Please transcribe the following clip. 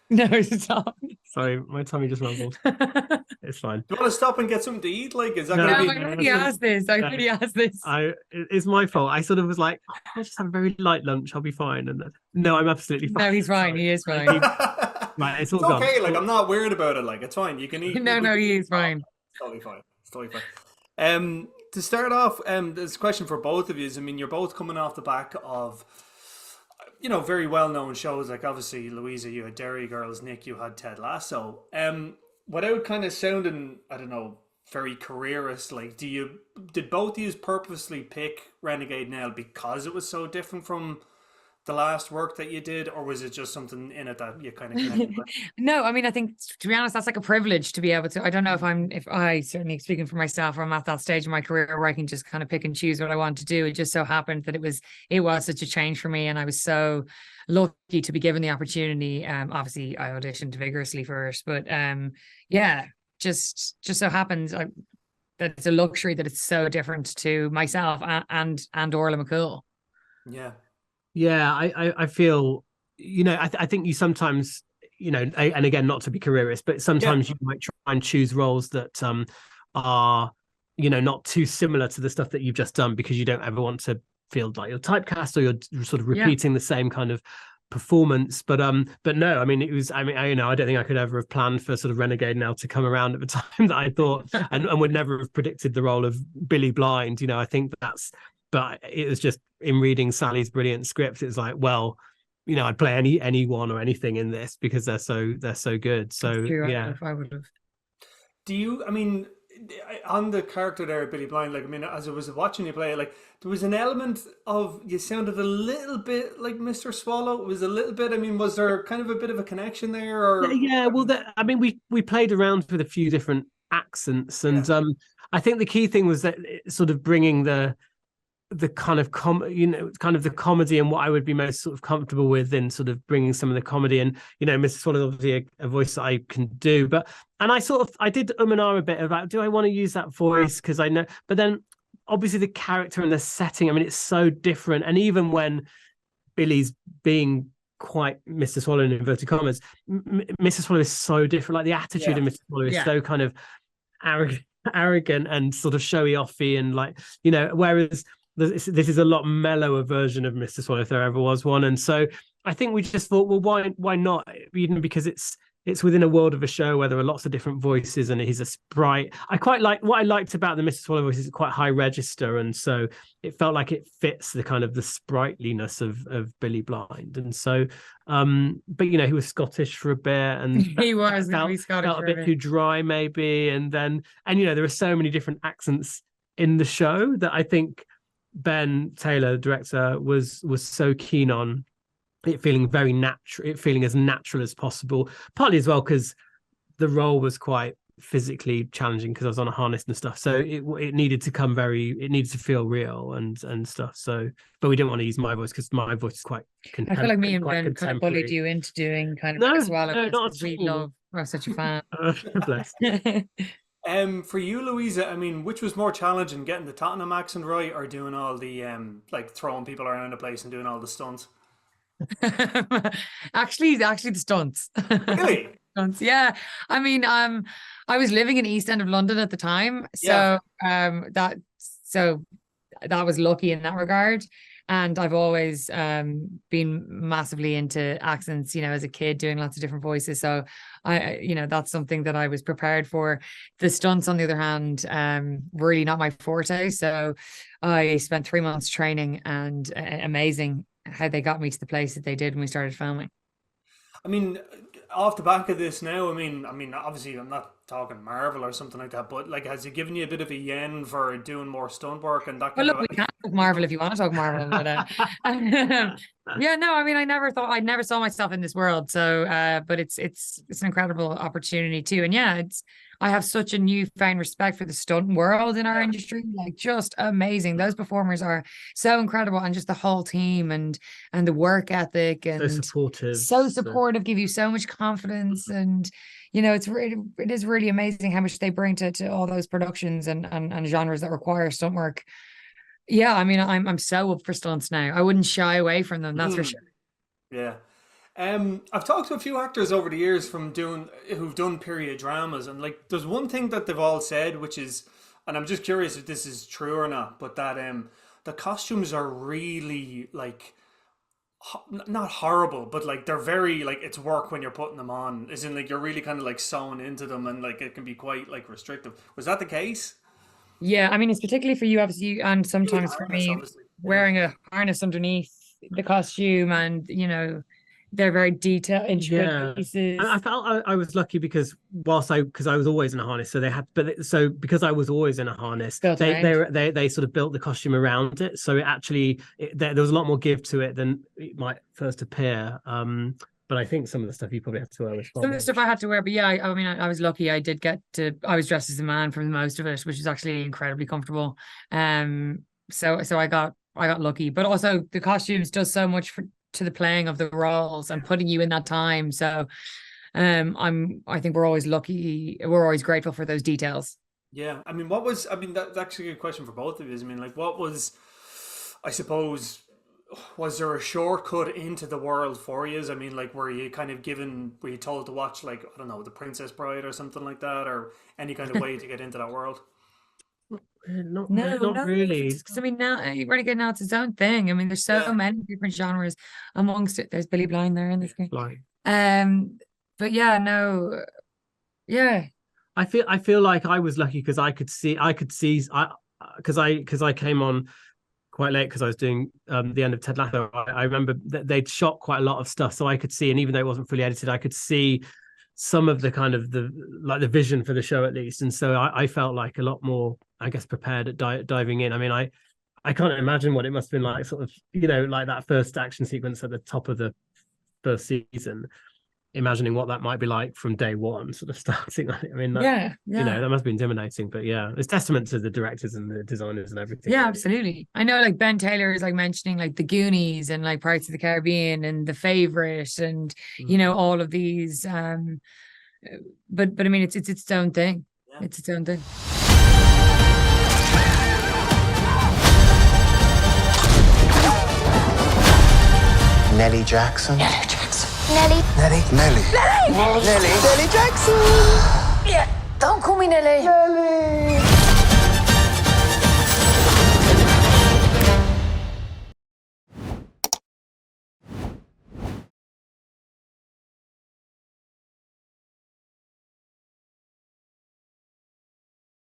No, it's not. Sorry, my tummy just rumbled. No, It's fine. Do you want to stop and get something to eat? Like, is that No, going I to be? already asked this. I no, already asked this. it's my fault. I sort of was like, "Oh, I'll just have a very light lunch. I'll be fine." And then, no, I'm absolutely fine. No, he's fine. Sorry. He is I fine. keep, right, it's all It's gone. okay. Like, I'm not worried about it. Like, it's fine. You can eat. No, We no, can he eat. is fine. It's totally fine. It's totally fine. To start off, there's a question for both of you. I mean, you're both coming off the back of, very well-known shows. Like, obviously, Louisa, you had Derry Girls. Nick, you had Ted Lasso. Without kind of sounding, I don't know, very careerist, like, did both of you purposely pick Renegade Nell because it was so different from the last work that you did, or was it just something in it that you kind of connected with? No, I mean, I think to be honest, that's like a privilege to be able to. I don't know if I certainly speaking for myself, I'm at that stage in my career where I can just kind of pick and choose what I want to do. It just so happened that it was such a change for me, and I was so lucky to be given the opportunity. Obviously, I auditioned vigorously for it, but yeah, just so happens that it's a luxury that it's so different to myself and Orla McCool. Yeah. Yeah, I feel, I think you sometimes, and again, not to be careerist, but Yeah. sometimes you might try and choose roles that are, not too similar to the stuff that you've just done because you don't ever want to feel like you're typecast or you're sort of Yeah. repeating the same kind of performance. But no, I mean, it was, I mean, I don't think I could ever have planned for sort of Renegade Nell to come around at the time that I thought, and would never have predicted the role of Billy Blind. I think but it was just in reading Sally's brilliant script, it was like, well, I'd play anyone or anything in this because they're so good. So True, yeah. I would have. Do you, I mean, on the character there, Billy Blind, like, I mean, as I was watching you play, like, there was an element of, you sounded a little bit like Mr. Swallow. It was a little bit, I mean, was there kind of a bit of a connection there? Or Yeah, well, I mean, we played around with a few different accents, Yeah. and I think the key thing was that sort of bringing the kind of kind of the comedy and what I would be most sort of comfortable with in sort of bringing some of the comedy. And Mrs. Swallow is obviously a voice that I can do, and I did and ah a bit about, do I want to use that voice because I know, but then obviously the character and the setting, I mean, it's so different. And even when Billy's being quite Mr. Swallow in inverted commas, Mrs. Swallow is so different. Like the attitude of Mr. Swallow is so kind of arrogant and sort of showy offy, and like, whereas this is a lot mellower version of Mr. Swallow if there ever was one. And so I think we just thought, well, why not? Because it's within a world of a show where there are lots of different voices and he's a sprite. I quite like what I liked about the Mr. Swallow voice is quite high register, and so it felt like it fits the kind of the sprightliness of Billy Blind. And so but he was Scottish for a bit, and He was Scottish felt a bit too dry maybe, and there are so many different accents in the show that I think Ben Taylor, the director, was so keen on it feeling very natural, it feeling as natural as possible, partly as well because the role was quite physically challenging because I was on a harness and stuff, so it needed to feel real and stuff. So, but we didn't want to use my voice because my voice is quite I feel like me and Ben kind of contemporary. bullied you into doing kind of No, as well. no, not Because we at all. love, we're such a fan. Bless. For you, Louisa, I mean, which was more challenging, getting the Tottenham accent right or doing all the like throwing people around the place and doing all the stunts? Actually, the stunts. Really? Stunts, yeah. I mean, I was living in East End of London at the time, so so that was lucky in that regard. And I've always been massively into accents, as a kid, doing lots of different voices. So that's something that I was prepared for. The stunts, on the other hand, really not my forte. So I spent 3 months training, and amazing how they got me to the place that they did when we started filming. I mean, off the back of this now, I mean, obviously I'm not talking Marvel or something like that, but like, has it given you a bit of a yen for doing more stunt work and that Well, kind look, of? we can talk Marvel if you want to talk Marvel, but yeah, no, I mean, I never saw myself in this world. So, but it's an incredible opportunity too, and yeah, I have such a newfound respect for the stunt world in our industry, like just amazing. Those performers are so incredible, and just the whole team and the work ethic, and so supportive, give you so much confidence, and it is really amazing how much they bring to all those productions and genres that require stunt work. Yeah, I mean, I'm so up for stunts now. I wouldn't shy away from them, that's for sure. Yeah. I've talked to a few actors over the years who've done period dramas, and like there's one thing that they've all said, which is, and I'm just curious if this is true or not, but that the costumes are really like not horrible, but like they're very like it's work when you're putting them on. As in like you're really kind of like sewn into them, and like it can be quite like restrictive. Was that the case? Yeah, I mean, it's particularly for you, obviously, and sometimes for me, Obviously. wearing a harness underneath the costume, and they're very detailed, intricate pieces. I felt I was lucky because because I was always in a harness, so because I was always in a harness, they sort of built the costume around it, so there was a lot more give to it than it might first appear. But I think some of the stuff you probably had to wear was some of the stuff I had to wear, but yeah, I mean, I was lucky. I was dressed as a man for most of it, which is actually incredibly comfortable. So I got lucky, but also the costumes does so much to the playing of the roles and putting you in that time. So, I think we're always lucky. We're always grateful for those details. Yeah, I mean, that's actually a good question for both of you. I mean, like, I suppose, was there a shortcut into the world for you? I mean, like, were you told to watch, like, I don't know, The Princess Bride or something like that, or any kind of way to get into that world? Not No, really. Because I mean, now Renegade Nell, it's its own thing. I mean, there's so many different genres amongst it. There's Billy Blind there in the screen. But yeah, no, yeah. I feel like I was lucky because I could see because I came on quite late because I was doing the end of Ted Lasso. I remember that they'd shot quite a lot of stuff, so I could see, and even though it wasn't fully edited, I could see some of the kind of the vision for the show at least, and so I felt like a lot more, I guess, prepared at diving in. I mean, I can't imagine what it must have been like, sort of, like that first action sequence at the top of the first season. Imagining what that might be like from day one, sort of starting. I mean, that must be intimidating. But yeah, it's testament to the directors and the designers and everything. Yeah, absolutely. I know, like Ben Taylor is like mentioning like the Goonies and like Pirates of the Caribbean and The Favorite and all of these. But I mean, it's its own thing. Yeah. It's its own thing. Nell Jackson. Nelly. Nelly Jackson. Yeah, don't call me Nelly.